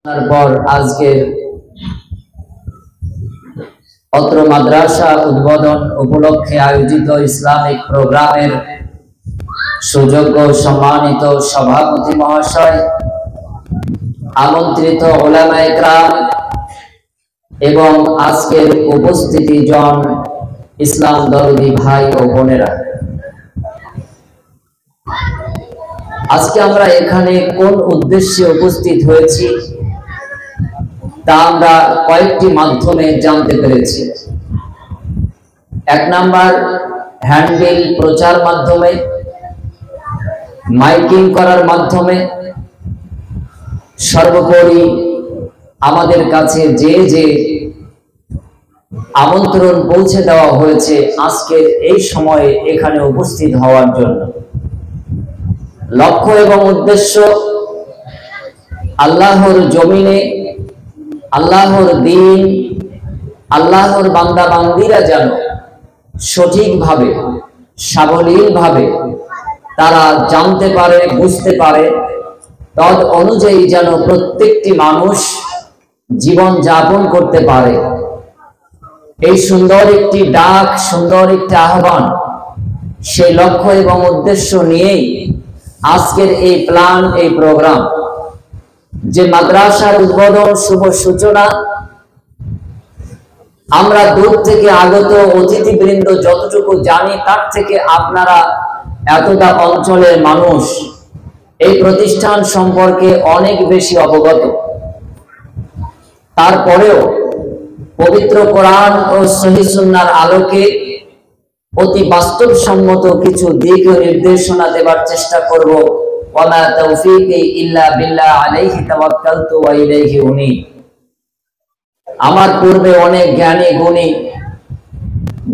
তারপর আজকের অত্র মাদ্রাসা উদ্বোধন উপলক্ষে আয়োজিত ইসলামিক প্রোগ্রামের সুযোগ্য সম্মানিত সভাপতি মহাশয়, আমন্ত্রিত উলামায়ে কেরাম এবং আজকের উপস্থিতি জন ইসলাম দরদি ভাই ও বোনেরা, আজকে আমরা এখানে কোন উদ্দেশ্যে উপস্থিত হয়েছি তা আমরা কয়েকটি মাধ্যমে জানতে পেরেছি। এক নাম্বার, হ্যান্ডবিল প্রচার মাধ্যমে, মাইকিং করার মাধ্যমে, সর্বোপরি আমাদের কাছে যে আমন্ত্রণ পৌঁছে দেওয়া হয়েছে আজকের এই সময়ে এখানে উপস্থিত হওয়ার জন্য। লক্ষ্য এবং উদ্দেশ্য আল্লাহর জমিনে আল্লাহর দ্বীন, আল্লাহর বান্দা বান্দীরা যেন সঠিকভাবে সাবলীলভাবে তারা জানতে পারে, বুঝতে পারে, তদ অনুযায়ী যেন প্রত্যেকটি মানুষ জীবন যাপন করতে পারে। এই সুন্দর একটি ডাক, সুন্দর একটি আহ্বান, সেই লক্ষ্য এবং উদ্দেশ্য নিয়েই আজকের এই প্ল্যান, এই প্রোগ্রাম। যে মাদ্রাসার উদ্বোধন শুভ সূচনা, আমরা দূর থেকে আগত অতিথিবৃন্দ যতটুকু জানি তার থেকে আপনারা এতটা অঞ্চলের মানুষ এই প্রতিষ্ঠান সম্পর্কে অনেক বেশি অবগত। তারপরেও পবিত্র কোরআন ও সহিহ সুন্নাহর আলোকে অতি বাস্তবসম্মত কিছু দিক ও নির্দেশনা দেবার চেষ্টা করব। ওয়ামা তাওফীকি ইল্লা বিল্লাহ আলাইহি তাওয়াক্কালতু ওয়া ইলাইহি উনীব। আমার পূর্বে অনেক জ্ঞানী গুণী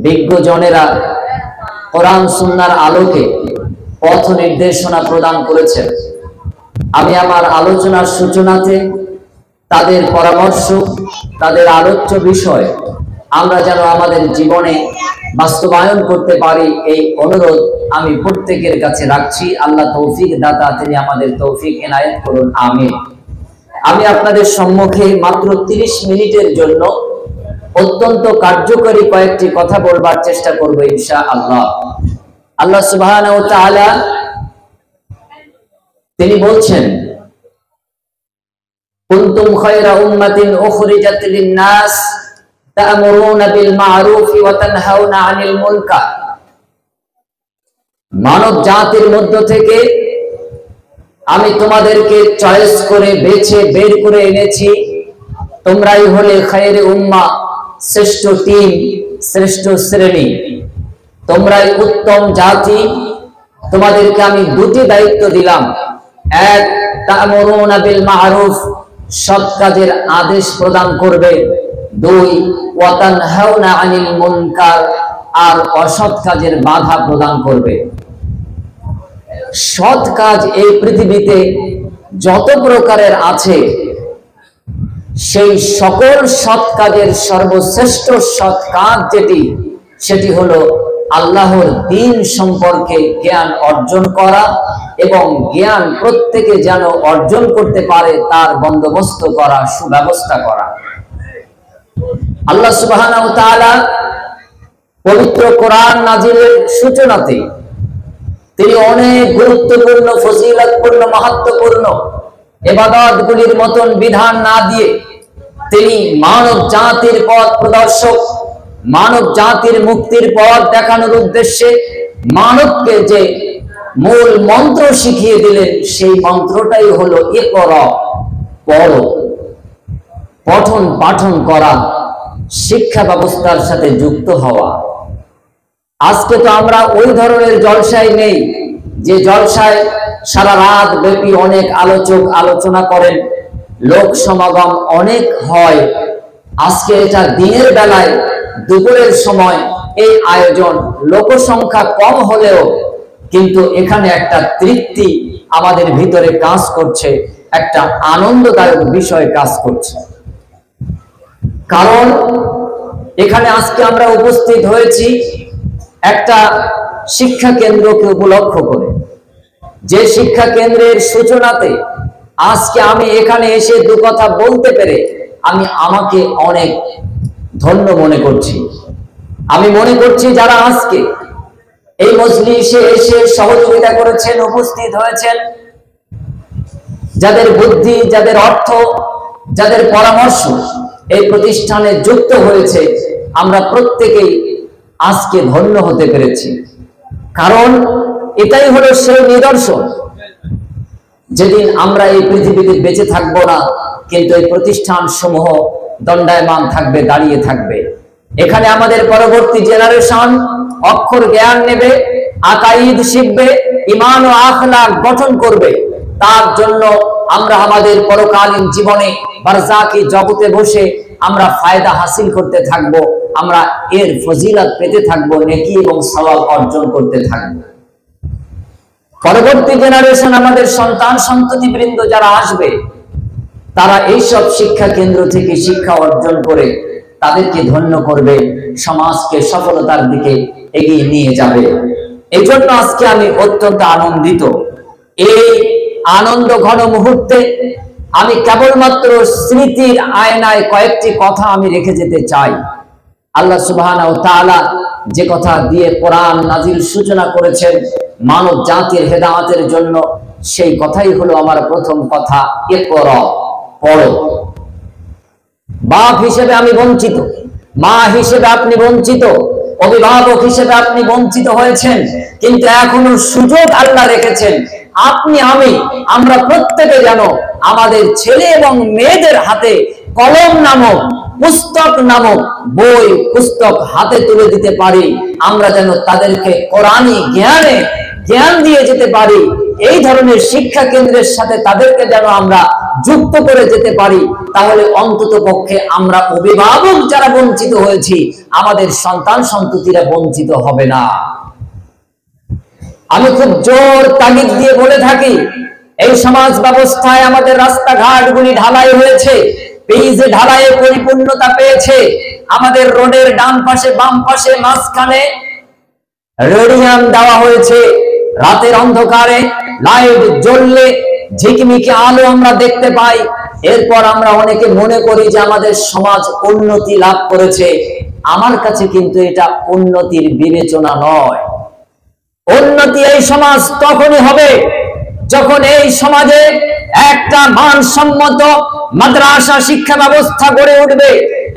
বিজ্ঞজনেরা কোরআন সুন্নাহর আলোকে পথ নির্দেশনা প্রদান করেছেন। আমি আমার আলোচনার সূচনাতে তাদের পরামর্শ, তাদের আলোচ্য বিষয় আমরা যেন আমাদের জীবনে বাস্তবায়ন করতে পারি, এই অনুরোধ আমি প্রত্যেকের কাছে রাখছি। আল্লাহ তৌফিক দাতা, তিনি আমাদের তৌফিক এনায়েত করুন, আমিন। আমি আপনাদের সম্মুখে মাত্র 30 মিনিটের জন্য অত্যন্ত কার্যকরী কয়েকটি কথা বলবার চেষ্টা করব ইনশাআল্লাহ। আল্লাহ সুবহানাহু ওয়া তাআলা তিনি বলছেন, কুনতুম খায়রা উম্মাতিন উখরিজাত লিন-নাস তা'মুরুনা বিল মা'রুফি ওয়া তানহাউনা 'আনিল মুনকার। মানব জাতির মধ্য থেকে আমি তোমাদেরকে চয়েস করে বেছে বের করে এনেছি, তোমরাই হলে খায়রে উম্মাহ, শ্রেষ্ঠ টিম, শ্রেষ্ঠ শ্রেণী, তোমরাই উত্তম জাতি। তোমাদেরকে আমি দুটি দায়িত্ব দিলাম। এক, তা'মুরুনা বিল মা'রুফ, সৎ কাজের আদেশ প্রদান করবে। দুই, ওয়া তানহাউনা আনিল মুনকার, আর অসৎ কাজের বাধা প্রদান করবে। সৎ কাজ এই পৃথিবীতে যত প্রকারের আছে, সেই সকল সৎ কাজের সর্বশ্রেষ্ঠ সৎ কাজ সেটি হলো আল্লাহর দ্বীন সম্পর্কে জ্ঞান অর্জন করা এবং জ্ঞান প্রত্যেকে যেন অর্জন করতে পারে তার বন্দোবস্ত করা, সুব্যবস্থা করা। আল্লাহ সুবহানাহু ওয়া তাআলা পবিত্র কোরআন নাজিলের সূচনাতে তিনি অনেক গুরুত্বপূর্ণ, ফজিলতপূর্ণ, মাহাত্ম্যপূর্ণ ইবাদতগুলির মতন বিধান না দিয়ে তিনি মানব জাতির পথ প্রদর্শক, মানব জাতির মুক্তির পথ দেখানোর উদ্দেশ্যে মানবকে যে মূল মন্ত্র শিখিয়ে দিলেন, সেই মন্ত্রটাই হলো ইকরা, পড়ো। পঠন পাঠন করা, শিক্ষা ব্যবস্থার সাথে যুক্ত হওয়া। আজকে তো আমরা ওই ধরনের জলসায় নেই যে জলসায় সারা রাত ব্যাপী অনেক আলোচক আলোচনা করেন, লোক সমাগম অনেক হয়। আজকে এটা দিনের বেলায় দুপুরের সময় এই আয়োজন, লোক সংখ্যা কম হলেও কিন্তু এখানে একটা তৃপ্তি আমাদের ভিতরে কাজ করছে, একটা আনন্দদায়ক বিষয় কাজ করছে। কারণ এখানে আজকে আমরা উপস্থিত হয়েছি একটা শিক্ষা কেন্দ্রকে উপলক্ষ করে, যে শিক্ষা কেন্দ্রের সূচনাতে আজকে আমি এখানে এসে দু কথা বলতে পেরে আমি আমাকে অনেক ধন্য মনে করছি। আমি মনে করছি যারা আজকে এই মজলিসে এসে সহযোগিতা করেছেন, উপস্থিত হয়েছেন, যাদের বুদ্ধি, যাদের অর্থ, যাদের পরামর্শ এই প্রতিষ্ঠানে যুক্ত হয়েছে, আমরা প্রত্যেকেই আজকে ধন্য হতে পেরেছি। কারণ এটাই হলো সেই নিদর্শন, যেদিন আমরা এই পৃথিবীতে বেঁচে থাকবো না, কিন্তু এই প্রতিষ্ঠান সমূহ দণ্ডায়মান থাকবে, দাঁড়িয়ে থাকবে। এখানে আমাদের পরবর্তী জেনারেশন অক্ষর জ্ঞান নেবে, আকাইদ শিখবে, ঈমান ও আখলাক গঠন করবে। তার জন্য আমরা আমাদের পরকালীন জীবনে বারজাকি জগতে বসে আমরা ফায়দা হাসিল করতে থাকবো, আমরা এর ফজিলত পেতে থাকবো, নেকি এবং সওয়াব অর্জন করতে থাকবো। পরবর্তী জেনারেশন, আমাদের সন্তান সন্ততি বৃন্দ যারা আসবে, তারা এইসব শিক্ষা কেন্দ্র থেকে শিক্ষা অর্জন করে তাদেরকে ধন্য করবে, সমাজকে সফলতার দিকে এগিয়ে নিয়ে যাবে। এই জন্য আজকে আমি অত্যন্ত আনন্দিত। এই আনন্দ ঘন মুহূর্তে আমি কেবলমাত্র স্মৃতির আয়নায় কয়েকটি কথা আমি রেখে যেতে চাই। আল্লাহ সুবহানাহু ওয়া তাআলা যে কথা দিয়ে কোরআন নাজিল সূচনা করেছেন মানব জাতির হেদায়েতের জন্য, সেই কথাই হলো আমার প্রথম কথা, ইকরা, পড়ো। বাপ হিসেবে আমি বঞ্চিত, মা হিসেবে আপনি বঞ্চিত, অভিভাবক হিসেবে আপনি বঞ্চিত হয়েছেন, কিন্তু এখনো সুযোগ আল্লাহ রেখেছেন আপনি আমরা প্রত্যেকে যেন আমাদের ছেলে এবং মেয়েদের হাতে কলম নামক, পুস্তক নামক বই পুস্তক হাতে তুলে দিতে পারি। আমরা যেন তাদেরকে কোরআনী জ্ঞান দিয়ে যেতে পারি। এই ধরনের শিক্ষা কেন্দ্রের সাথে তাদেরকে যেন আমরা যুক্ত করে যেতে পারি। তাহলে অন্তত পক্ষে আমরা অভিভাবক যারা বঞ্চিত হয়েছি, আমাদের সন্তান সন্ততিরা বঞ্চিত হবে না। আমি খুব জোর তাগিদ দিয়ে বলে থাকি, এই সমাজ ব্যবস্থায় আমাদের রাস্তাঘাটগুলি ঢালাই হয়েছে, পিচে ঢালাইয়ে পরিপূর্ণতা পেয়েছে। আমাদের রোডের ডান পাশে, বাম পাশে, মাঝখানে রেডিয়াম দেওয়া হয়েছে। রাতের অন্ধকারে লাইট জ্বললে ঝিকমিকি আলো আমরা দেখতে পাই। এরপর আমরা অনেকে মনে করি যে আমাদের সমাজ উন্নতি লাভ করেছে। আমার কাছে কিন্তু এটা উন্নতির বিবেচনা নয়। উন্নতি এই সমাজ তখনই হবে যখন এই সমাজে একটা মানসম্মত মাদ্রাসা শিক্ষা ব্যবস্থা গড়ে উঠবে,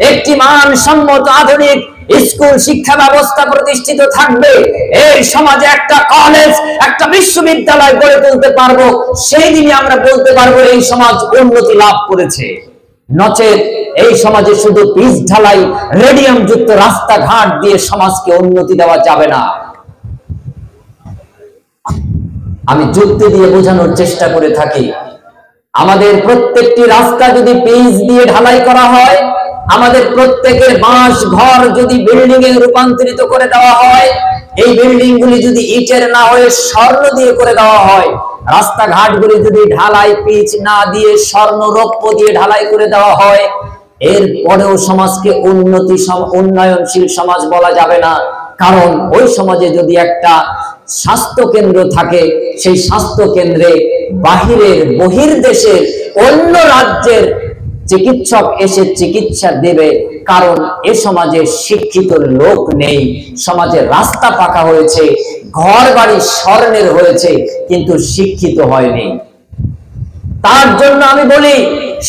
একটি মানসম্মত আধুনিক স্কুল শিক্ষা ব্যবস্থা প্রতিষ্ঠিত থাকবে, এই সমাজে একটা কলেজ, একটা বিশ্ববিদ্যালয় গড়ে তুলতে পারবো। সেই দিনই আমরা বলতে পারবো এই সমাজ উন্নতি লাভ করেছে। নচেত এই সমাজে শুধু পিচ ঢালাই, রেডিয়াম যুক্ত রাস্তাঘাট দিয়ে সমাজকে উন্নতি দেওয়া যাবে না। আমি যুক্তি দিয়ে বোঝানোর চেষ্টা করে থাকি, আমাদের প্রত্যেকটি রাস্তা যদি পিচ দিয়ে ঢালাই করা হয়, আমাদের প্রত্যেকের বাঁশ ঘর যদি বিল্ডিং এ রূপান্তরিত করে দেওয়া হয়, এই বিল্ডিং গুলি যদি ইটের না হয়ে স্বর্ণ দিয়ে করে দেওয়া হয়, রাস্তাঘাটগুলি যদি ঢালাই পিচ না দিয়ে স্বর্ণ রৌপ্য দিয়ে ঢালাই করে দেওয়া হয়, এরপরেও সমাজকে উন্নয়নশীল সমাজ বলা যাবে না। কারণ ওই সমাজে যদি একটা স্বাস্থ্য কেন্দ্র থাকে, সেই স্বাস্থ্য কেন্দ্রে বহির্দেশের অন্য রাজ্যের চিকিৎসক এসে চিকিৎসা দেবে। কারণ এ সমাজে শিক্ষিত লোক নেই, সমাজে রাস্তা পাকা হয়েছে, ঘর বাড়ি স্বর্ণের হয়েছে, কিন্তু শিক্ষিত হয়নি। তার জন্য আমি বলি,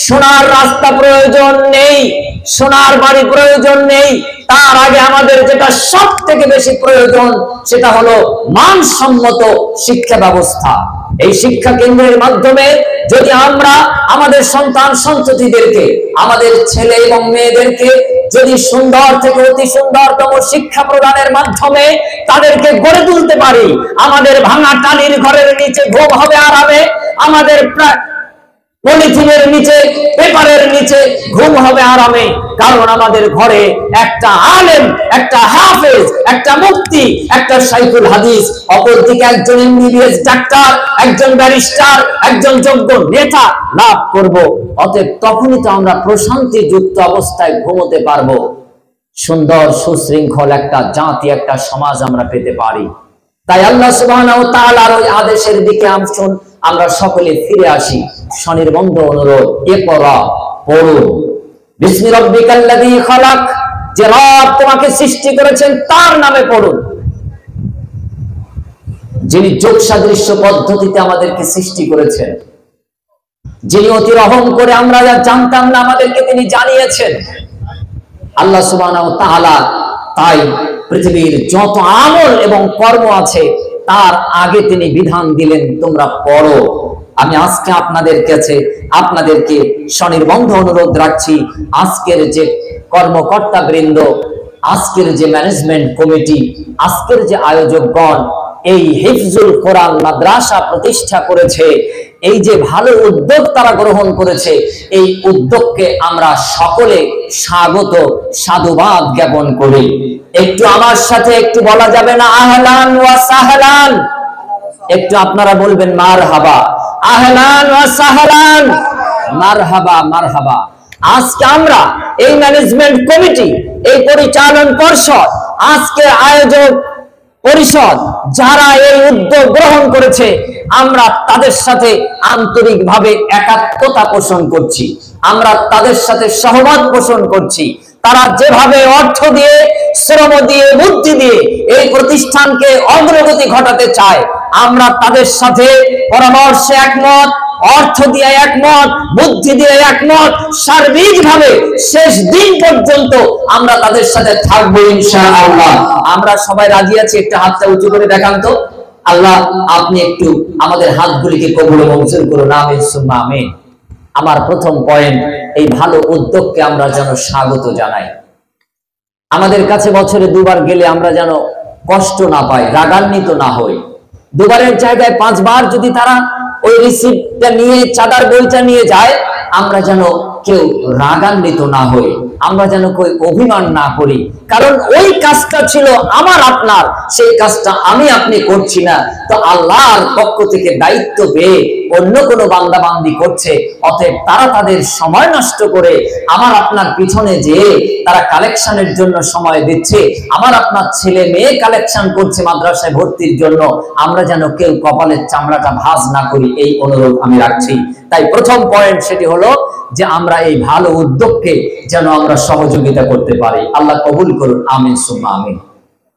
সোনার রাস্তা প্রয়োজন নেই, সোনার বাড়ি প্রয়োজন নেই। তার আগে আমাদের যেটা সব থেকে বেশি প্রয়োজন, সেটা হলো মানসম্মত শিক্ষা ব্যবস্থা। এই শিক্ষা কেন্দ্রের মাধ্যমে যদি আমরা আমাদের সন্তান সন্ততিদেরকে, আমাদের ছেলে এবং মেয়েদেরকে যদি সুন্দর থেকে অতি সুন্দরতম শিক্ষা প্রদানের মাধ্যমে তাদেরকে গড়ে তুলতে পারি, আমাদের ভাঙা টালির ঘরের নিচে ঘুম হবে আরামে, আমাদের পলিথিনের নিচে, পেপারের নিচে ঘুম হবে আরামে। কারণ আমাদের ঘরে একটা আলেম, একটা হাফেজ, একটা মুফতি, একটা শাইখুল হাদিস, অপরদিকে একজন এমবিবিএস ডাক্তার, একজন ব্যারিস্টার, একজন যোগ্য নেতা লাভ করব। অতএব তখনই তো আমরা প্রশান্তি যুক্ত অবস্থায় ঘুমোতে পারবো। সুন্দর সুশৃঙ্খল একটা জাতি, একটা সমাজ আমরা পেতে পারি। তাই আল্লাহ সুবহানাহু ওয়া তাআলার ওই আদেশের দিকে আমরা সকলে ফিরে আসি। স্বনির্বন্ধ অনুরোধ, ইকরা, পড়ুন। বিসমি রাব্বিকাল্লাযী খালাক, যে রব তোমাকে সৃষ্টি করেছেন তার নামে পড়ুন। যিনি যোগ সাদৃশ্য পদ্ধতিতে আমাদেরকে সৃষ্টি করেছেন, যিনি অতি রহম করে আমরা যা জানতাম না আমাদেরকে তিনি জানিয়েছেন, আল্লাহ সুবহানাহু ওয়া তাআলা। তাই পৃথিবীর যত আমল এবং কর্ম আছে তার আগে তিনি বিধান দিলেন, তোমরা পড়ো। আমি আজকে আপনাদের কাছে আপনাদেরকে স্বনির্বন্ধ অনুরোধ রাখছি, আজকের যে কর্মকর্তা বৃন্দ, আজকের যে ম্যানেজমেন্ট কমিটি, আজকের যে আয়োজকগণ এই হিফজুল কোরআন মাদ্রাসা প্রতিষ্ঠা করেছে, এই যে ভালো উদ্যোগ তারা গ্রহণ করেছে, এই উদ্যোগকে আমরা সকলে স্বাগত সাধুবাদ জ্ঞাপন করি। একটু আমার সাথে একটু বলা যাবে না আহলান ওয়া সাহলান? একটু আপনারা বলবেন মারহাবা, আহলান ওয়া সাহলান, মারহাবা মারহাবা। আজকে আমরা এই ম্যানেজমেন্ট কমিটি, এই পরিচালন পর্ষদ, আজকে আয়োজক পরিষদ যারা এই উদ্যোগ গ্রহণ করেছে, আমরা তাদের সাথে আন্তরিকভাবে একাত্মতা পোষণ করছি, আমরা তাদের সাথে সহমত পোষণ করছি। তারা যেভাবে অর্থ দিয়ে, শ্রম দিয়ে, বুদ্ধি দিয়ে এই প্রতিষ্ঠানকে অগ্রগতি ঘটাতে চায়, আমরা তাদের সাথে পরামর্শে একমত, অর্থ দিয়ে একমত, বুদ্ধি দিয়ে একমত, সার্বিকভাবে শেষ দিন পর্যন্ত আমরা তাদের সাথে থাকবো ইনশাআল্লাহ। আমরা সবাই রাজি আছি? একটা হাতটা উঁচু করে দেখান তো। আল্লাহ আপনি একটু আমাদের হাতগুলিকে কবুল ও মঞ্জুর করুন, আমিন সুম্মা আমিন। আমার প্রথম পয়েন্ট, এই ভালো উদ্যোগকে আমরা যেন স্বাগত জানাই। আমাদের কাছে বছরে দুবার গেলে আমরা যেন কষ্ট না পাই, রাগান্বিত না হই। দুবারের জায়গায় 5 বার যদি তারা ওই রিসিপ্টটা নিয়ে, চাঁদার বইটা নিয়ে যায়, আমরা যেন কেউ রাগান্বিত না হই, আমরা যেন কই অভিমান না করি। কারণ ওই কাজটা ছিল আমার আপনার, সেই কাজটা আমি আপনি করছি না, তো আল্লাহর পক্ষ থেকে দায়িত্ব পেয়ে অন্য কোনো বান্দা বান্দি করছে। অতএব তারা তাদের সময় নষ্ট করে আমার আপনার পিছনে যে তারা কালেকশনের জন্য সময় দিচ্ছে, আমার আপনার ছেলে মেয়ে কালেকশন করছে মাদ্রাসায় ভর্তির জন্য, আমরা যেন কেউ কপালের চামড়াটা ভাঁজ না করি, এই অনুরোধ আমি রাখছি। তাই প্রথম পয়েন্ট সেটি হলো যে আমরা এই ভালো উদ্যোগকে যেন আমরা সহযোগিতা করতে পারি। আল্লাহ কবুল করুন, আমিন সুম্মা আমিন।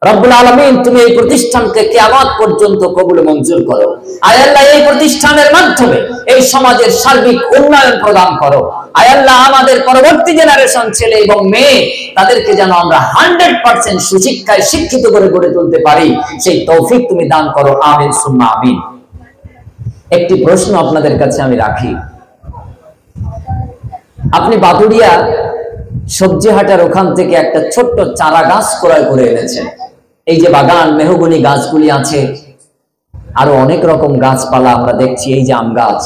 রব্বুল আলামিন তুমি এই প্রতিষ্ঠানকে কিয়ামত পর্যন্ত কবুল মঞ্জুর করো। আয় আল্লাহ এই প্রতিষ্ঠানের মাধ্যমে এই সমাজের সার্বিক উন্নয়ন প্রদান করো। আয় আল্লাহ আমাদের পরবর্তী জেনারেশন ছেলে এবং মেয়ে, তাদেরকে যেন আমরা 100% সুশিক্ষায় শিক্ষিত করে গড়ে তুলতে পারি, সেই তৌফিক তুমি দান করো, আমিন সুম্মা আমিন। একটি প্রশ্ন আপনাদের কাছে আমি রাখি, আপনি বাতুড়িয়া সবজি হাটার ওখান থেকে একটা ছোট্ট চারা গাছ ক্রয় করে এনেছেন। এই যে বাগান, মেহগনি গাছগুলি আছে, আরো অনেক রকম গাছপালা আমরা দেখছি, এই যে আম গাছ,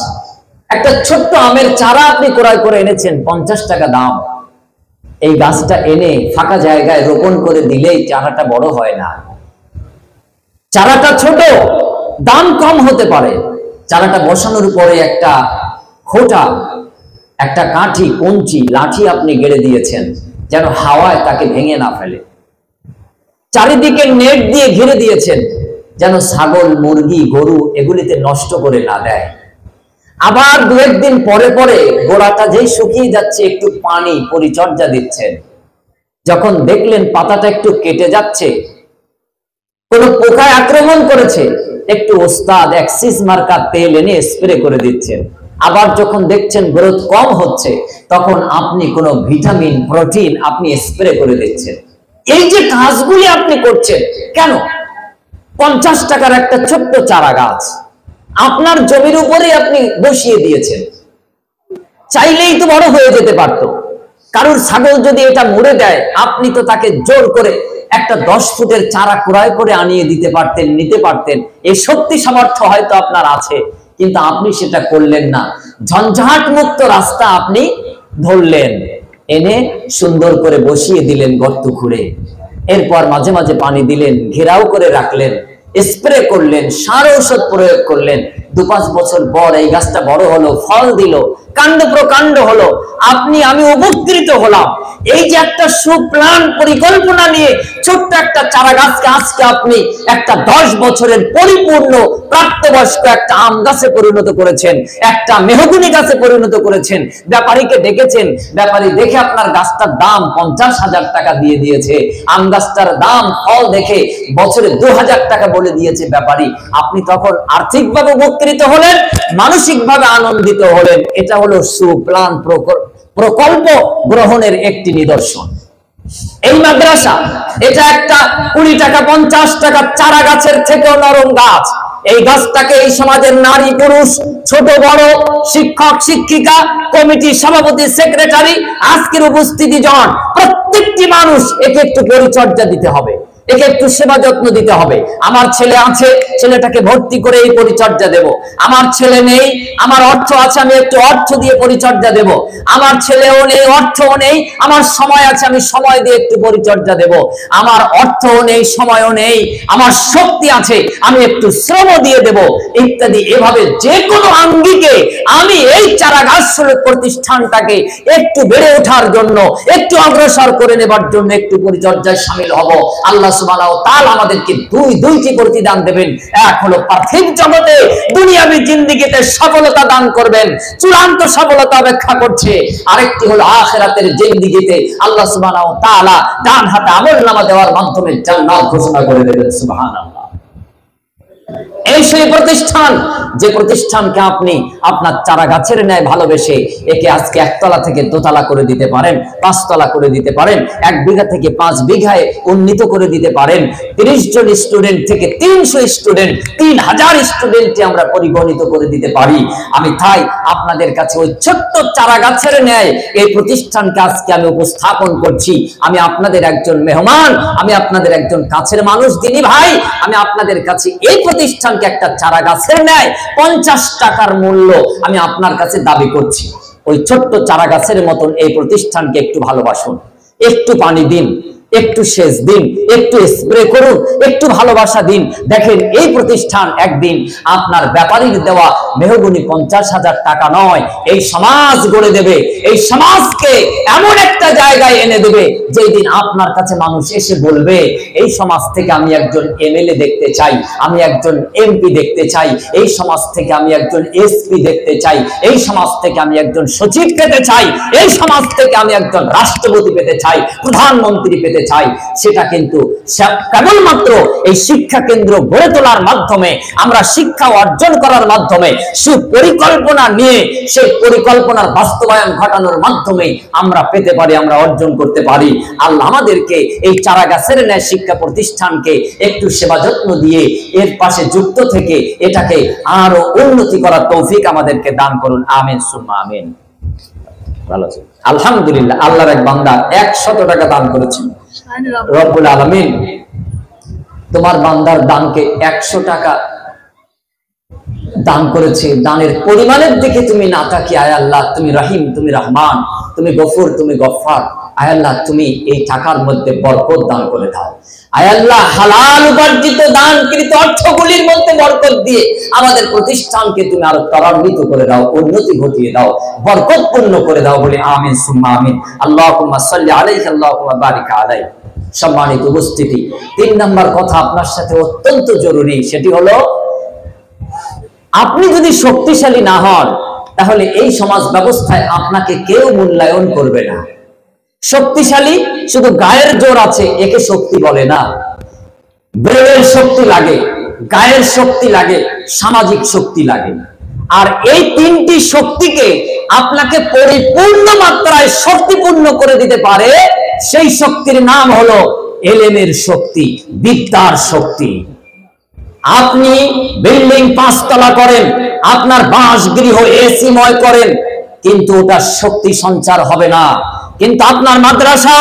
একটা ছোট্ট আমের চারা আপনি ক্রয় করে এনেছেন, 50 টাকা দাম। এই গাছটা এনে ফাঁকা জায়গায় রোপণ করে দিলেই চারাটা বড় হয় না। চারাটা ছোট, দাম কম হতে পারে, চারাটা বসানোর পরে একটা খোঁটা, একটা কাঠি, কঞ্চি, লাঠি আপনি গেড়ে দিয়েছেন যেন হাওয়ায় তাকে ভেঙে না ফেলে। চারিদিকে নেট দিয়ে ঘিরে দিয়েছেন যেন ছাগল, মুরগি, গরু এগুলিতে নষ্ট করে না দেয়। আবার 2-1 দিন পরে পরে গোড়াটা যেই শুকিয়ে যাচ্ছে, একটু পানি পরিচর্যা দিচ্ছেন। যখন দেখলেন পাতাটা একটু কেটে যাচ্ছে, কোনো পোকায় আক্রমণ করেছে, একটু ওস্তাদ অ্যাক্সিস মার্কা তেল এনে স্প্রে করে দিচ্ছেন। আবার যখন দেখছেন গ্রোথ কম হচ্ছে, তখন আপনি কোনো ভিটামিন, প্রোটিন আপনি স্প্রে করে দিচ্ছেন। এই যে কাজগুলি আপনি করছেন কেন? 50 টাকার একটা ছোট্ট চারা গাছ আপনার জমির উপরে আপনি বসিয়ে দিয়েছেন, চাইলেই তো বড় হয়ে যেতে পারত। কারুর ছাগল যদি এটা মুড়ে দেয়, আপনি তো তাকে জোর করে একটা 10 ফুটের চারা ক্রয় করে আনিয়ে দিতে পারতেন, নিতে পারতেন। এই শক্তি সামর্থ্য হয়তো আপনার আছে, কিন্তু আপনি সেটা করলেন না। ঝঞ্ঝাট মুক্ত রাস্তা আপনি ধরলেন, এনে সুন্দর করে বসিয়ে দিলেন গর্ত খুঁড়ে। এরপর মাঝে মাঝে পানি দিলেন, ঘেরাও করে রাখলেন, স্প্রে করলেন, সার ঔষধ প্রয়োগ করলেন। 2-5 বছর পর এই গাছটা বড় হলো, ফল দিল, কাণ্ড প্রকাণ্ড হলো, আপনি আমি উপকৃত হলাম। এই যে একটা সুপ্লান পরিকল্পনা নিয়ে ছোট্ট একটা চারা গাছকে আজকে আপনি একটা 10 বছরের পরিপূর্ণ প্রাপ্তবয়স্ক একটা আম গাছে পরিণত করেছেন, একটা মেহগনি গাছে পরিণত করেছেন। ব্যাপারীকে ডেকেছেন, ব্যাপারী দেখে আপনার গাছটার দাম 50,000 টাকা দিয়ে দিয়েছে, আম গাছটার দাম ফল দেখে বছরে 2,000 টাকা বলে দিয়েছে ব্যাপারী। আপনি তখন আর্থিকভাবে উপকৃত হলেন, মানসিকভাবে আনন্দিত হলেন। এটা হলো সুপ্লান প্রকল্প গ্রহণের একটি নিদর্শন। এই মাদ্রাসা এটা একটা 20 টাকা 50 টাকা চারা গাছের থেকেও নরম গাছ। এই গাছটাকে এই সমাজের নারী পুরুষ, ছোট বড়, শিক্ষক শিক্ষিকা, কমিটি সভাপতি, সেক্রেটারি, আজকের উপস্থিতি জন, প্রত্যেকটি মানুষ একে একটু পরিচর্যা দিতে হবে, একে একটু সেবা যত্ন দিতে হবে। আমার ছেলে আছে, ছেলেটাকে ভর্তি করে এই পরিচর্যা দেব। আমার ছেলে নেই, আমার অর্থ আছে, আমি একটু অর্থ দিয়ে পরিচর্যা দেব। আমার ছেলেও নেই, অর্থও নেই, আমার সময় আছে, আমি সময় দিয়ে একটু পরিচর্যা দেব। আমার অর্থও নেই, সময়ও নেই, আমার শক্তি আছে, আমি একটু শ্রম দিয়ে দেব, ইত্যাদি। এভাবে যে কোনো আঙ্গিকে আমি এই চারা গাছ প্রতিষ্ঠানটাকে একটু বেড়ে ওঠার জন্য, একটু অগ্রসর করে নেবার জন্য একটু পরিচর্যায় সামিল হব। আল্লাহ সুবহানাহু ওয়া তাআলা আমাদেরকে দুইটি প্রতিদান দেবেন। এক হলো পার্থিব জগতে দুনিয়াবী জিন্দেগিতে সফলতা দান করবেন, চূড়ান্ত সফলতা অপেক্ষা করছে। আরেকটি হলো আখিরাতের জিন্দেগিতে আল্লাহ সুবহানাহু ওয়া তাআলা ডান হাতে আমলনামা দেওয়ার মাধ্যমে জান্নাত ঘোষণা করে দেবেন। সুবহানাল্লাহ। এই সেই প্রতিষ্ঠান, যে প্রতিষ্ঠানকে আপনি আপনার চারা গাছের ন্যায় ভালোবেসে একে আজকে 1 তলা থেকে 2 তলা করে দিতে পারেন, 5 তলা করে দিতে পারেন, 1 বিঘা থেকে 5 বিঘায় উন্নীত করে দিতে পারেন। 30 জন স্টুডেন্ট থেকে 300 স্টুডেন্ট, 3000 স্টুডেন্টকে আমরা পরিগণিত করে দিতে পারি। আমি তাই আপনাদের কাছে ওই ছোট্ট চারা গাছের ন্যায় এই প্রতিষ্ঠানকে আজকে আমি উপস্থাপন করছি। আমি আপনাদের একজন মেহমান, আমি আপনাদের একজন কাছের মানুষ, দিনী ভাই। আমি আপনাদের কাছে এই প্রতিষ্ঠানকে একটা চারা গাছের ন্যায় 50 টাকার মূল্য আমি আপনার কাছে দাবি করছি। ওই ছোট্ট চারা গাছের মতন এই প্রতিষ্ঠানকে একটু ভালোবাসুন, একটু পানি দিন, একটু সেচ দিন, একটু স্প্রে করুন, একটু ভালোবাসা দিন। দেখেন এই প্রতিষ্ঠান একদিন আপনার ব্যাপারীর দেওয়া মেহগনি 50,000 টাকা নয়, এই সমাজ গড়ে দেবে। এই সমাজকে এমন একটা জায়গায় এনে দেবে যেই দিন আপনার কাছে মানুষ এসে বলবে, এই সমাজ থেকে আমি একজন এমএলএ দেখতে চাই, আমি একজন এমপি দেখতে চাই, এই সমাজ থেকে আমি একজন এসপি দেখতে চাই, এই সমাজ থেকে আমি একজন সচিব পেতে চাই, এই সমাজ থেকে আমি একজন রাষ্ট্রপতি পেতে চাই, প্রধানমন্ত্রী পেতে চাই। সেটা কিন্তু কেবলমাত্র এই শিক্ষা কেন্দ্র গড়ে তোলার মাধ্যমে, আমরা শিক্ষা অর্জন করার মাধ্যমে, সুপরিকল্পনা নিয়ে সেই পরিকল্পনার বাস্তবায়ন ঘটানোর মাধ্যমে আমরা পেতে পারি, আমরা অর্জন করতে পারি। আল্লাহ আমাদেরকে এই চারা গাছের ন্যায় শিক্ষা প্রতিষ্ঠানকে একটু সেবা যত্ন দিয়ে এর পাশে যুক্ত থেকে এটাকে আরো উন্নতি করার তৌফিক আমাদেরকে দান করুন। আমিন সুম্মা আমিন। ভালো আছে আলহামদুলিল্লাহ। আল্লাহর এক বান্দা 100 টাকা দান করেছেন। রব্বুল আলামিন তোমার বান্দার দানকে 100 টাকা দান করেছে। দানের পরিমাণের দিকে তুমি না তাকিয়ে, আয় আল্লাহ তুমি রহিম, তুমি রহমান, তুমি গফুর, তুমি গফফার, আয় আল্লাহ তুমি এই টাকার মধ্যে বরকত দান করে দাও। আয় আল্লাহ হালাল উপার্জিত দানকৃত অর্থগুলির মধ্যে বরকত দিয়ে আমাদের প্রতিষ্ঠানকে তুমি আরো ত্বরান্বিত করে দাও, উন্নতি ঘটিয়ে দাও, বরকতপূর্ণ করে দাও বলে আমিন সুম্মা আমিন। আল্লাহুম্মা সাল্লি আলাইহি আল্লাহুম্মা বারিক আলাইহি। সম্মানিত উপস্থিতি, 3 নাম্বার কথা আপনার সাথে অত্যন্ত জরুরি, সেটি হলো আপনি যদি শক্তিশালী না হন তাহলে এই সমাজ ব্যবস্থায় আপনাকে কেউ মূল্যায়ন করবে না। শক্তিশালী শুধু গায়ের জোর আছে একে শক্তি বলে না। ব্রেনের শক্তি লাগে, গায়ের শক্তি লাগে, সামাজিক শক্তি লাগে। আর এই 3টি শক্তিকে আপনাকে পরিপূর্ণ মাত্রায় শক্তিপূর্ণ করে দিতে পারে সেই শক্তির নাম হলো এলেমের শক্তি, বিদ্যার শক্তি। আপনি বিল্ডিং 5 তলা করেন, আপনার বাসগৃহ এসিময় করেন, কিন্তু ওটা শক্তি সঞ্চার হবে না। কিন্তু আপনার মাদ্রাসা,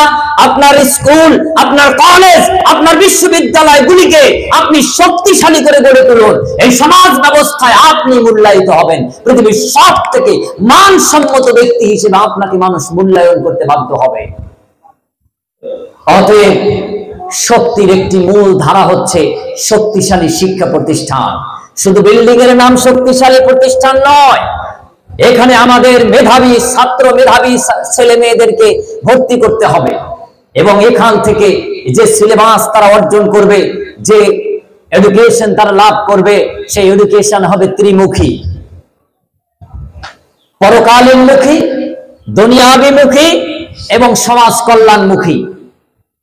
আপনার স্কুল, আপনার কলেজ, আপনার বিশ্ববিদ্যালয়গুলিকে আপনি শক্তিশালী করে গড়ে তুলুন, এই সমাজ ব্যবস্থায় আপনি মূল্যায়িত হবেন। পৃথিবীর সব থেকে মানসম্মত ব্যক্তি হিসেবে আপনাকে মানুষ মূল্যায়ন করতে বাধ্য হবে। অতএব শক্তির একটি মূল ধারা হচ্ছে শক্তিশালী শিক্ষা প্রতিষ্ঠান। শুধু বিল্ডিং এর নাম শক্তিশালী প্রতিষ্ঠান নয়, এখানে আমাদের মেধাবী ছাত্র, মেধাবী ছেলে মেয়েদেরকে ভর্তি করতে হবে এবং এখান থেকে যে সিলেবাস তারা অর্জন করবে, যে এডুকেশন তারা লাভ করবে, সেই এডুকেশন হবে ত্রিমুখী, পরকালীনমুখী, দুনিয়াভিমুখী এবং সমাজ কল্যাণমুখী।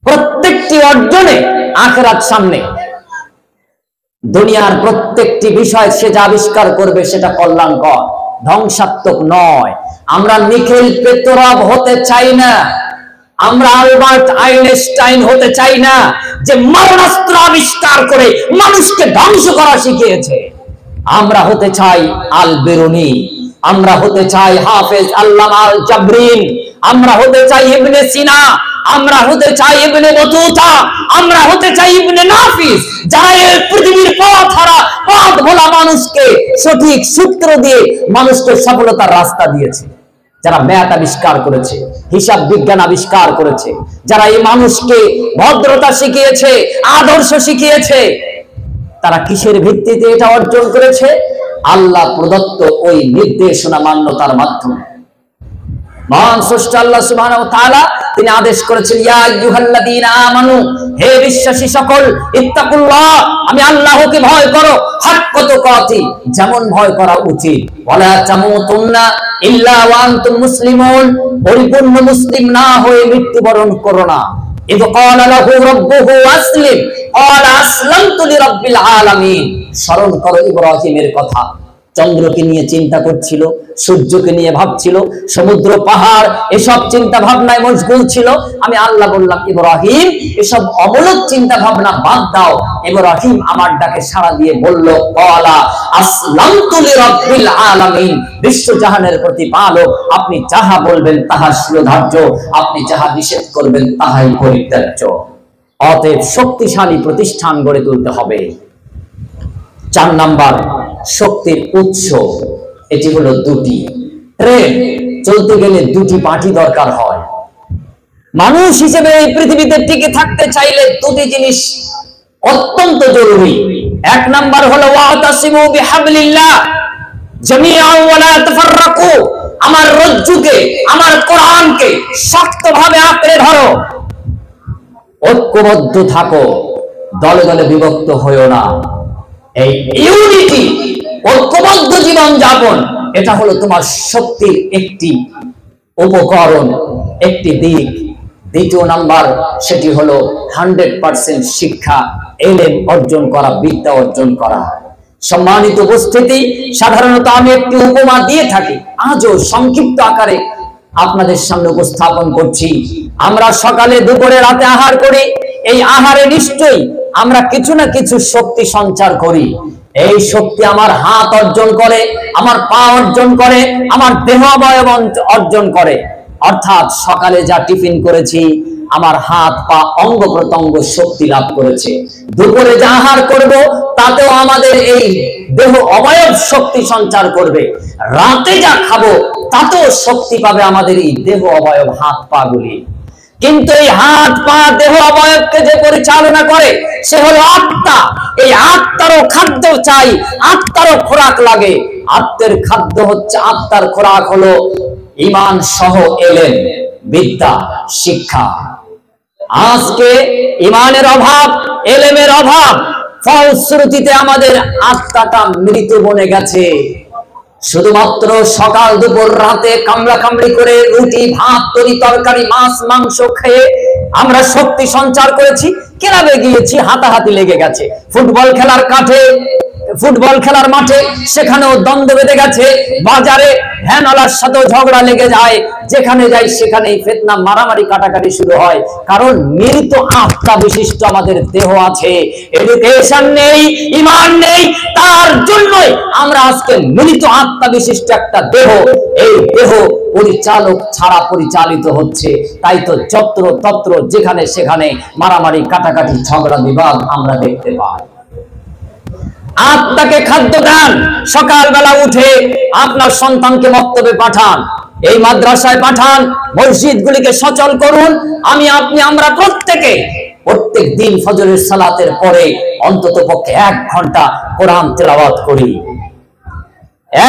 প্রত্যেকটি অর্জনে আখিরাত সামনে। দুনিয়ার প্রত্যেকটি বিষয় সে যা আবিষ্কার করবে সেটা কল্যাণকর, ধ্বংসাত্মক নয়। আমরা নিখিল পেট্রোরব হতে চাই না, আমরা আলবার্ট আইনস্টাইন হতে চাই না যে মারণাস্ত্র আবিষ্কার করে মানুষকে ধ্বংস করা শিখিয়েছে। আমরা হতে চাই আল বেরুনি, আমরা হতে চাই হাফেজ আল্লামা আল জাবরিন, আমরা হতে চাই ইবনে সিনা, আমরা হতে চাই ইবনে বতুতা, আমরা হতে চাই ইবনে নাফিস, যারা এই পৃথিবীর পথহারা পথ ভোলা মানুষকে সঠিক সূত্র দিয়ে মানুষকে সফলতার রাস্তা দিয়েছে, যারা ম্যাথ আবিষ্কার করেছে, হিসাব বিজ্ঞান আবিষ্কার করেছে, যারা এই মানুষকে ভদ্রতা শিখিয়েছে, আদর্শ শিখিয়েছে। তারা কিসের ভিত্তিতে এটা অর্জন করেছে? আল্লাহ প্রদত্ত ওই নির্দেশনা মান্যতার মাধ্যমে। মহান স্রষ্টা আল্লাহ সুবহানাহু ওয়া তাআলা তিনি আদেশ করেছেন, ইয়া আইয়ুহাল্লাযীনা আমানু, হে বিশ্বাসী সকল, ইত্তাকুল্লাহ, আমি আল্লাহকে ভয় করো, হাক্কা তুকাতি, যেমন ভয় করা উচিত, ওয়ালা তামুতুন্না ইল্লা ওয়া আনতুম মুসলিমুন, পরিপূর্ণ মুসলিম না হয়ে মৃত্যুবরণ করো না। ইয ক্বালা লাহু রাব্বুহু আসলিম ক্বালা আসলামতু লিরাব্বিল আলামিন। স্মরণ করো ইব্রাহিমের কথা, চন্দ্রকে নিয়ে চিন্তা করছিল, সূর্যকে নিয়ে ভাবছিল, সমুদ্র পাহাড় এসব চিন্তা ভাবনায় মশগুল ছিল। আমি আল্লাহ বললাম, ইব্রাহিম এসব অমূলক চিন্তা ভাবনা বাদ দাও। ইব্রাহিম আমার ডাকে সাড়া দিয়ে বলল, ক্বালা আসলামতু লিরাব্বিল আলামিন, বিশ্বজাহানের প্রতিপালক আপনি যাহা বলবেন তাহা শিরোধার্য, আপনি যাহা নিষেধ করবেন তাহাই পরিত্যাজ্য। অতএব শক্তিশালী প্রতিষ্ঠান গড়ে তুলতে হবে। 4 নাম্বার, শক্তির উৎস, এটি হলো দুটি। ট্রেন চলতে গেলে দুটি পার্টি দরকার হয়। মানুষ হিসেবে এই পৃথিবীতে টিকে থাকতে চাইলে দুটি জিনিস অত্যন্ত জরুরি। 1 নাম্বার হলো ওয়াতাসিমু বিহাবলিল্লাহ জামিআন ওয়া লা তাফাররাকু, আমার রজ্জুকে, আমার কোরআনকে শক্তভাবে আঁকড়ে ধরো, ঐক্যবদ্ধ থাকো, দলে দলে বিভক্ত হয়ো না। এই ইউনিটি, ঐক্যবদ্ধ জীবন যাপন, এটা হলো তোমার শক্তির একটি উপকরণ, একটি দিক। 2 নাম্বার, সেটি হলো 100% শিক্ষা, এলেম অর্জন করা, বিদ্যা অর্জন করা। সম্মানিত উপস্থিতি, সাধারণত আমি একটি উপমা দিয়ে থাকি, আজও সংক্ষিপ্ত আকারে আপনাদের সামনে উপস্থাপন করছি। আমরা সকালে, দুপুরে, রাতে আহার করি। এই আহারে নিশ্চয়ই আমরা কিছু না কিছু শক্তি সঞ্চার করি। এই শক্তি আমার হাত অর্জন করে, আমার পা অর্জন করে, আমার দেহ অবয়ব অর্জন করে। অর্থাৎ সকালে যা টিফিন করেছি, আমার হাত পা অঙ্গ প্রত্যঙ্গ শক্তি লাভ করেছে। দুপুরে যা আহার করব তাতেও আমাদের এই দেহ অবয়ব শক্তি সঞ্চার করবে। রাতে যা খাবো তাতেও শক্তি পাবে আমাদের এই দেহ অবয়ব, হাত পা গুলি। কিন্তু এই হাত পা দেহ অবয়বকে যে পরিচালনা করে সে হলো আত্মা। এই আত্মারও খাদ্য চাই, আত্মারও খোরাক লাগে। আত্মের খাদ্য হচ্ছে, আত্মার খোরাক হলো ঈমান সহ এলেম, বিদ্যা, শিক্ষা। আজকে ঈমানের অভাব, এলেমের অভাব, ফলশ্রুতিতে আমাদের আত্মাটা মৃত বনে গেছে। শুধুমাত্র সকাল, দুপুর, রাতে কামড়া কামড়ি করে রুটি, ভাত, তরি তরকারি, মাছ, মাংস খেয়ে আমরা শক্তি সঞ্চার করেছি। ক্লাবে গিয়েছি, হাতাহাতি লেগে গেছে। ফুটবল খেলার মাঠে সেখানেও দ্বন্দ্ব বেঁধে গেছে। বাজারে ভ্যানওয়ালার সাথেও ঝগড়া লেগে যায়। যেখানে যাই সেখানেই ফিতনা, মারামারি, কাটাকাটি শুরু হয়। কারণ মৃত আত্মা বিশিষ্ট আমাদের দেহ আছে, এডুকেশন নেই, ঈমান নেই। তার জন্যই আমরা আজকে মৃত আত্মা বিশিষ্ট একটা দেহ, এই দেহ পরিচালক ছাড়া পরিচালিত হচ্ছে। তাই তো যত্র তত্র, যেখানে সেখানে মারামারি, কাটাকাটি, ঝগড়া, বিবাদ আমরা দেখতে পাই। আত্মাকে খাদ্য দেন। সকালবেলা উঠে আপনার সন্তানকে মক্তবে পাঠান, এই মাদ্রাসায় পাঠান, মসজিদগুলিকে সচল করুন। আমি, আপনি, আমরা প্রত্যেকে প্রত্যেক দিন ফজরের সালাতের পরে অন্তত পক্ষে 1 ঘন্টা কোরআন তেলাওয়াত করি।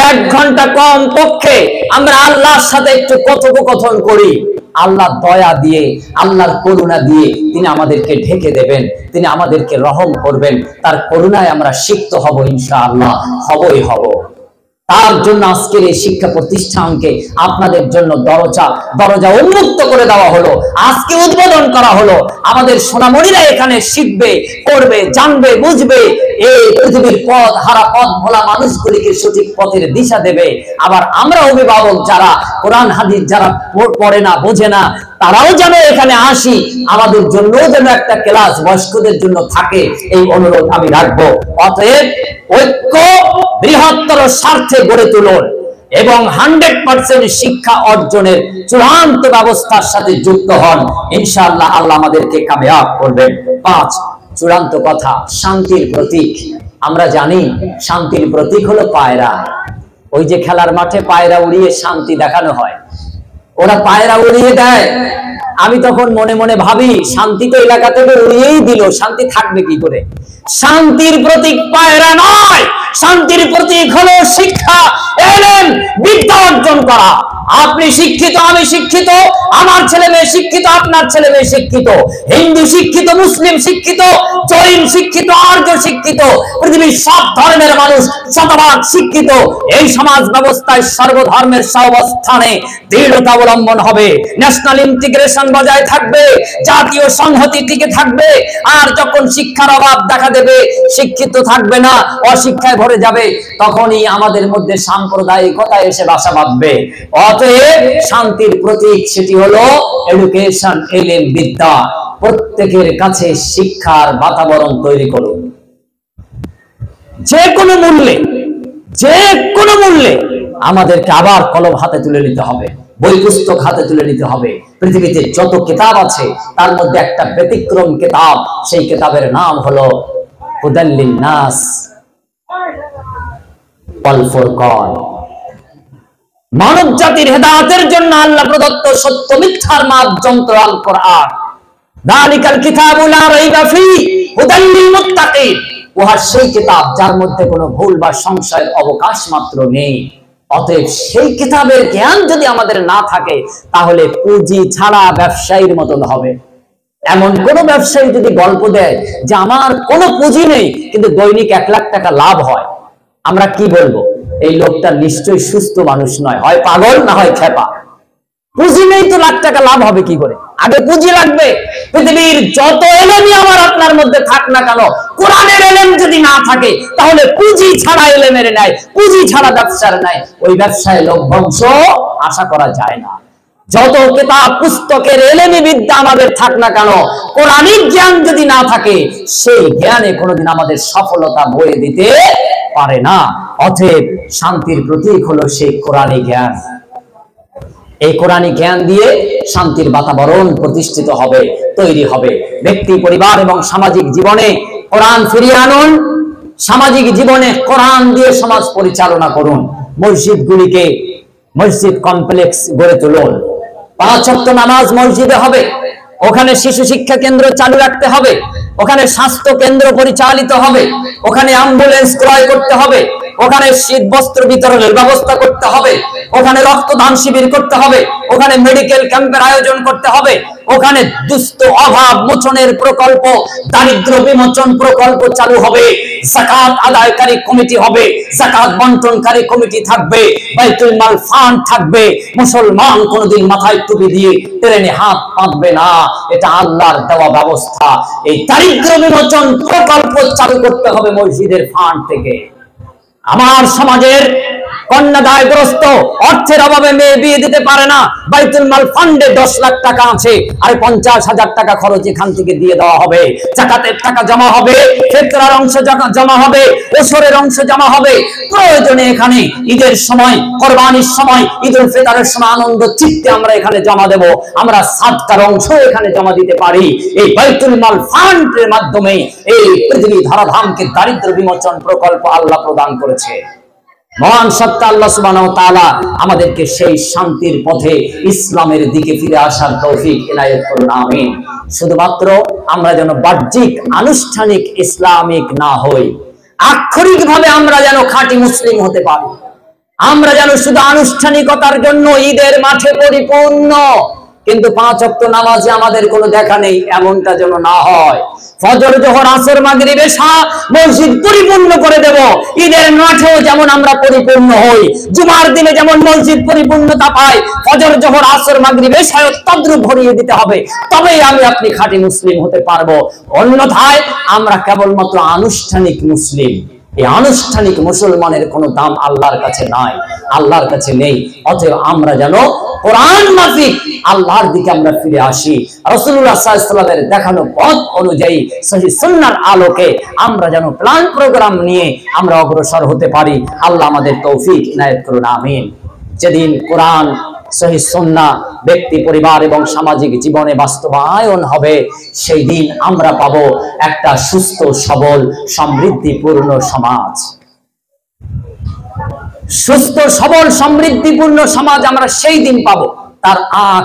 1 ঘন্টা কম পক্ষে আমরা আল্লাহর সাথে একটু কথোপকথন করি। আল্লাহ দয়া দিয়ে, আল্লাহর করুণা দিয়ে তিনি আমাদেরকে ঢেকে দেবেন, তিনি আমাদেরকে রহম করবেন। তার করুণায় আমরা সিক্ত হব, ইনশাআল্লাহ হবই হব। তার জন্য আজকের এই শিক্ষা প্রতিষ্ঠানকে আপনাদের জন্য দরজা উন্মুক্ত করে দেওয়া হলো, আজকে উদ্বোধন করা হলো। আমাদের সোনামণিরা এখানে শিখবে, পড়বে, জানবে, বুঝবে, এই পৃথিবীর পথ হারা, পথ ভোলা মানুষগুলিকে সঠিক পথের দিশা দেবে। আবার আমরা অভিভাবক যারা কোরআন হাদিস যারা পড়ে না, বোঝে না, তারাও যেন এখানে আসি, আমাদের জন্য যেন একটা ক্লাস বয়স্কদের জন্য থাকে, এই অনুরোধ আমি রাখবো। অতএব ঐক্য বৃহত্তর স্বার্থে গড়ে তুলুন এবং 100% শিক্ষা অর্জনের চূড়ান্ত ব্যবস্থার সাথে যুক্ত হন, ইনশাআল্লাহ আল্লাহ আমাদেরকে কামিয়াব করবেন। 5 চূড়ান্ত কথা, শান্তির প্রতীক। আমরা জানি শান্তির প্রতীক হলো পায়রা। ওই যে খেলার মাঠে পায়রা উড়িয়ে শান্তি দেখানো হয়, ওরা পায়রা উড়িয়ে দেয়। আমি তখন মনে মনে ভাবি, শান্তি তো এলাকা থেকে উড়িয়েই দিল, শান্তি থাকবে কি করে? শান্তির প্রতীক পায়রা নয়, শান্তির প্রতীক হলো শিক্ষা, এলেম, বিদ্যা অর্জন করা। আপনি শিক্ষিত, আমি শিক্ষিত, আমার ছেলে মেয়ে শিক্ষিত, আপনার ছেলে মেয়ে শিক্ষিত, হিন্দু শিক্ষিত, মুসলিম শিক্ষিত, জৈন শিক্ষিত, আর্য শিক্ষিত, পৃথিবীর সব ধর্মের মানুষ শতভাগ শিক্ষিত। এই সমাজ ব্যবস্থায় সর্বধর্মের সহাবস্থানে দৃঢ়তা অবলম্বন হবে, ন্যাশনাল ইন্টিগ্রেশন বজায় থাকবে, জাতীয় সংহতি টিকে থাকবে। আর যখন শিক্ষার অভাব দেখা দেবে, শিক্ষিত থাকবে না, অশিক্ষায় ভরে যাবে, তখনই আমাদের মধ্যে সাম্প্রদায়িকতা এসে বাসা বাঁধবে। অতএব শান্তির প্রতীক সেটি হলো এডুকেশন, এলেম, বিদ্যা। প্রত্যেকের কাছে শিক্ষার বাতাবরণ তৈরি করুন। যে কোনো মূল্যে আমাদেরকে আবার কলম হাতে তুলে নিতে হবে, বই পুস্তক হাতে তুলে নিতে হবে। পৃথিবীতে যত কিতাব আছে তার মধ্যে একটা ব্যতিক্রম কিতাব, সেই কিতাবের নাম হলো হুদাল লিন্নাস ওয়াল ফুরকান। মানব জাতির হেদায়েতের জন্য আল্লাহ প্রদত্ত সত্য মিথ্যার মাপ যন্ত্র আল কোরআন। যালিকাল কিতাবু লা রাইবা ফীহি হুদাল লিল মুত্তাকিন। উহা সেই কিতাব যার মধ্যে কোনো ভুল বা সংশয়ের অবকাশ মাত্র নেই। অতএব সেই কিতাবের জ্ঞান যদি আমাদের না থাকে, তাহলে পুঁজি ছাড়া ব্যবসায়ীর মতন হবে। এমন কোন ব্যবসায়ী যদি গল্প দেয় যে আমার কোনো পুঁজি নেই কিন্তু দৈনিক 1 লাখ টাকা লাভ হয়, আমরা কি বলবো? এই লোকটা নিশ্চয়ই সুস্থ মানুষ নয়, হয় পাগল না হয় খেপা। পুঁজি নেই তো লাখ টাকা লাভ হবে কি করে? আগে পুঁজি লাগবে। পৃথিবীর যত এলেমই আমার আপনার মধ্যে থাক না কেন, কোরআনের এলেম যদি না থাকে, তাহলে পুঁজি ছাড়া এলেমের নাই, পুঁজি ছাড়া ব্যবসার নাই। ওই ব্যবসায় লভ্যাংশ আশা করা যায় না। যত কিতাব পুস্তকের এলেমি বিদ্যা আমাদের থাক না কেন, কোরআনিক জ্ঞান যদি না থাকে, সেই জ্ঞানে কোনোদিন আমাদের সফলতা বয়ে দিতে পারে না। অতএব শান্তির প্রতীক হলো সেই কোরআনী জ্ঞান। এই কোরআনী জ্ঞান দিয়ে শান্তির বাতাবরণ প্রতিষ্ঠিত হবে, তৈরি হবে। ব্যক্তি, পরিবার এবং সামাজিক জীবনে কোরআন ফিরিয়ে আনুন। সামাজিক জীবনে কোরআন দিয়ে সমাজ পরিচালনা করুন। মসজিদগুলিকে মসজিদ কমপ্লেক্স গড়ে তুলুন। 5 ওয়াক্ত নামাজ মসজিদে হবে, ওখানে শিশু শিক্ষা কেন্দ্র চালু রাখতে হবে, ওখানে স্বাস্থ্য কেন্দ্র পরিচালিত হবে, ওখানে অ্যাম্বুলেন্স ক্রয় করতে হবে, ওখানে শীত বস্ত্র বিতরণের ব্যবস্থা করতে হবে, ওখানে রক্তদান শিবির করতে হবে, ওখানে মেডিকেল ক্যাম্পের আয়োজন করতে হবে, ওখানে দুস্থ অভাব মোচনের প্রকল্প, দারিদ্র বিমোচন প্রকল্প চালু হবে। যাকাত আদায়কারী কমিটি হবে, যাকাত বন্টনকারী কমিটি থাকবে, বাইতুল মাল ফান্ড থাকবে। মুসলমান কোনদিন মাথায় টুপি দিয়ে ট্রেনে হাত পাতবে না, এটা আল্লাহর দেওয়া ব্যবস্থা। এই দারিদ্র বিমোচন প্রকল্প চালু করতে হবে মসজিদের ফান্ড থেকে। আমার সমাজের কন্যাদায়গ্রস্ত, অর্থের অভাবে মেয়ে বিয়ে দিতে পারে না, বাইতুল মাল ফান্ডে 10 লাখ টাকা আছে, আর 50,000 টাকা খরচ এখান থেকে দিয়ে দেওয়া হবে। যাকাতের টাকা জমা হবে, ফিতরার অংশ জমা হবে, ওসরের অংশ জমা হবে। প্রয়োজনে এখানে ঈদের সময়, কোরবানির সময়, ঈদুল ফিতরের সময় আনন্দ চিত্তে আমরা এখানে জমা দেব। আমরা সাদকার অংশ এখানে জমা দিতে পারি। এই বাইতুল মাল ফান্ডের মাধ্যমে এই পৃথিবী ধরাধামকে দারিদ্র বিমোচন প্রকল্প আল্লাহ প্রদান করেছে। মহান সত্তা আল্লাহ সুবহানাহু ওয়া তাআলা আমাদেরকে সেই শান্তির পথে ইসলামের দিকে ফিরে আসার তৌফিক ইনায়াত করুন, আমিন। শুধুমাত্র আমরা যেন বাহ্যিক আনুষ্ঠানিক ইসলামিক না হই, আক্ষরিকভাবে আমরা যেন খাঁটি মুসলিম হতে পারি। আমরা যেন শুধু আনুষ্ঠানিকতার জন্য ঈদের মাঠে পরিপূর্ণ, কিন্তু 5 ওয়াক্ত নামাজে আমাদের কোনো দেখা নেই, এমনটা যেন না হয়। ফজর, যোহর, আসর, মাগরিব, এশা মসজিদ পরিপূর্ণ করে দেব, ঈদের মাঠেও যেমন আমরা পরিপূর্ণ হই, জুমার দিনে যেমন মসজিদ পরিপূর্ণতা পায়, ফজর, যোহর, আসর, মাগরিব, এশাও তদ্রুপ ভরিয়ে দিতে হবে, তবেই আমি আপনি খাঁটি মুসলিম হতে পারবো। অন্যথায় আমরা কেবলমাত্র আনুষ্ঠানিক মুসলিম। এই আনুষ্ঠানিক মুসলমানের কোনো দাম আল্লাহর কাছে নাই, আল্লাহর কাছে নেই। অতএব আমরা যেন কোরআন মাফিক আল্লাহর দিকে আমরা ফিরে আসি, রাসূলুল্লাহ সাল্লাল্লাহু আলাইহি ওয়াসাল্লামের দেখানো পথ অনুযায়ী সহিহ সুন্নাহর আলোকে আমরা যেন প্ল্যান প্রোগ্রাম নিয়ে আমরা অগ্রসর হতে পারি। আল্লাহ আমাদের তৌফিক ইনায়াত করুন, আমিন। যেদিন কোরআন, সহিহ সুন্নাহ ব্যক্তি, পরিবার এবং সামাজিক জীবনে বাস্তবায়ন হবে, সেই দিন আমরা পাবো একটা সুস্থ, সবল, সমৃদ্ধিপূর্ণ সমাজ। সুস্থ, সবল, সমৃদ্ধিপূর্ণ সমাজ আমরা সেই দিন পাবো, তার আগ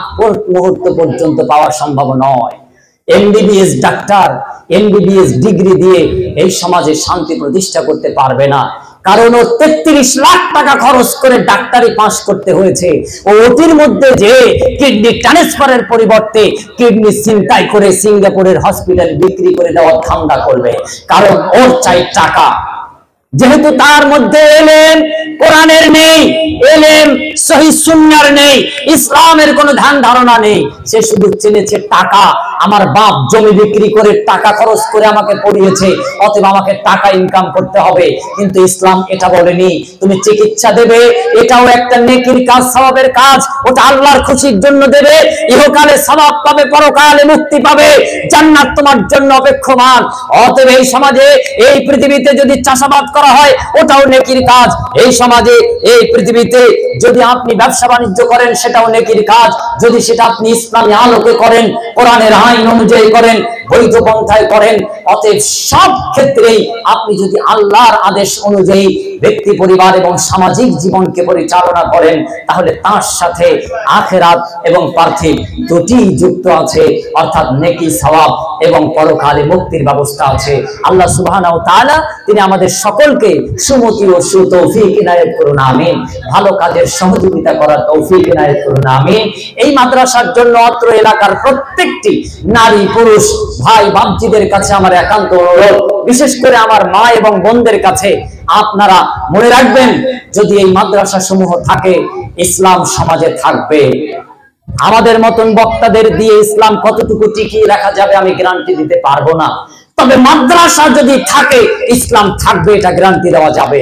মুহূর্ত পর্যন্ত পাওয়া সম্ভব নয়। এমবিবিএস ডাক্তার, এমবিবিএস ডিগ্রি দিয়ে এই সমাজে শান্তি প্রতিষ্ঠা করতে পারবে না, কারণ ও 33 লাখ টাকা খরচ করে ডাক্তারি পাস করতে হয়েছে। ও ওটির মধ্যে যে কিডনি ট্রান্সফারের পরিবর্তে কিডনি ছিনতাই করে সিঙ্গাপুরের হসপিটাল বিক্রি করে দেওয়া ধান্দা করবে, কারণ ওর চাই টাকা। যেহেতু তার মধ্যে এলেম কোরআনের নেই, এলেম সহিহ সুন্নাহর নেই, ইসলামের কোনো ধ্যান ধারণা নেই, সে শুধু চেনেছে টাকা। আমার বাপ জমি বিক্রি করে টাকা খরচ করে আমাকে পড়িয়েছে, অতএব আমাকে টাকা ইনকাম করতে হবে। কিন্তু ইসলাম এটা বলেনি। তুমি চিকিৎসা দেবে, এটাও একটা নেকির কাজ, সওয়াবের কাজ, ওটা আল্লাহর খুশির জন্য দেবে, ইহকালে সওয়াব পাবে, পরকালে মুক্তি পাবে, জান্নাত তোমার জন্য অপেক্ষমান। অতএব এই সমাজে, এই পৃথিবীতে যদি চাষাবাদ করা হয়, ওটাও নেকির কাজ। এই সমাজে, এই পৃথিবীতে যদি আপনি ব্যবসা বাণিজ্য করেন, সেটাও নেকির কাজ, যদি সেটা আপনি ইসলামী আলোকে করেন, কোরআনের আইন অনুযায়ী করেন, বৈধ পন্থায় করেন। অতএব সব ক্ষেত্রেই আপনি যদি আল্লাহর আদেশ অনুযায়ী ব্যক্তি, পরিবার এবং সামাজিক জীবনকে পরিচালনা করেন, তাহলে তার সাথে আখিরাত এবং পার্থিব দুটি যুক্ত আছে, অর্থাৎ নেকি, সওয়াব এবং পরকালে মুক্তির ব্যবস্থা আছে। আল্লাহ সুবহানাহু ওয়া তাআলা তিনি আমাদের সকলকে সুমতি ও সুতৌফিক ইনায়াত করুন, আমিন। ভালো কাজের সহযোগিতা করার তৌফিক ইনায়াত করুন, আমিন। এই মাদ্রাসার জন্য অত্র এলাকার প্রত্যেকটি নারী, পুরুষ, ভাই, বাপজিদের কাছে আমার একান্ত অনুরোধ, বিশেষ করে আমার মা এবং বোনদের কাছে, আপনারা মনে রাখবেন, যদি এই মাদ্রাসা সমূহ থাকে, ইসলাম সমাজে থাকবে। আমাদের মতন বক্তাদের দিয়ে ইসলাম কতটুকু টিকিয়ে রাখা যাবে আমি গ্যারান্টি দিতে পারবো না, তবে মাদ্রাসা যদি থাকে, ইসলাম থাকবে, এটা গ্যারান্টি দেওয়া যাবে।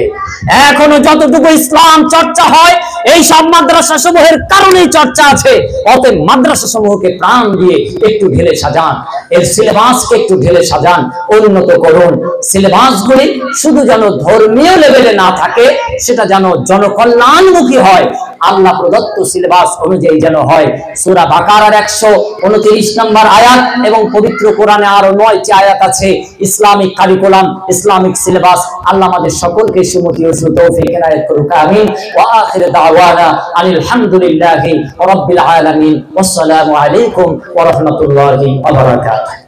এখনো যতটুকু ইসলাম চর্চা হয়, এই সব মাদ্রাসা সমূহের কারণেই চর্চা আছে। অতএব মাদ্রাসা সমূহকে প্রাণ দিয়ে একটু ঢেলে সাজান, এর সিলেবাসকে একটু ঢেলে সাজান, উন্নত করুন। সিলেবাসগুলি শুধু যেন ধর্মীয় লেভেলে না থাকে, সেটা যেন জনকল্যাণমুখী হয়, আল্লাহ প্রদত্ত সিলেবাস অনুযায়ী যেন হয়। সূরা বাকারার 129 নম্বর আয়াত এবং পবিত্র কোরআনে আরো 9টি আয়াত আছে ইসলামিক কারিকুলাম, ইসলামিক সিলেবাস। আল্লাহ আমাদের সকলকে সুমতি ও সুতৌফিক ইনায়াত করুক, আমিন। ওয়া আখিরু দাওয়ানা আনিল হামদুলিল্লাহি রাব্বিল আলামিন। ওয়াসসালামু আলাইকুম ওয়া রাহমাতুল্লাহি ওয়া বারাকাতুহু।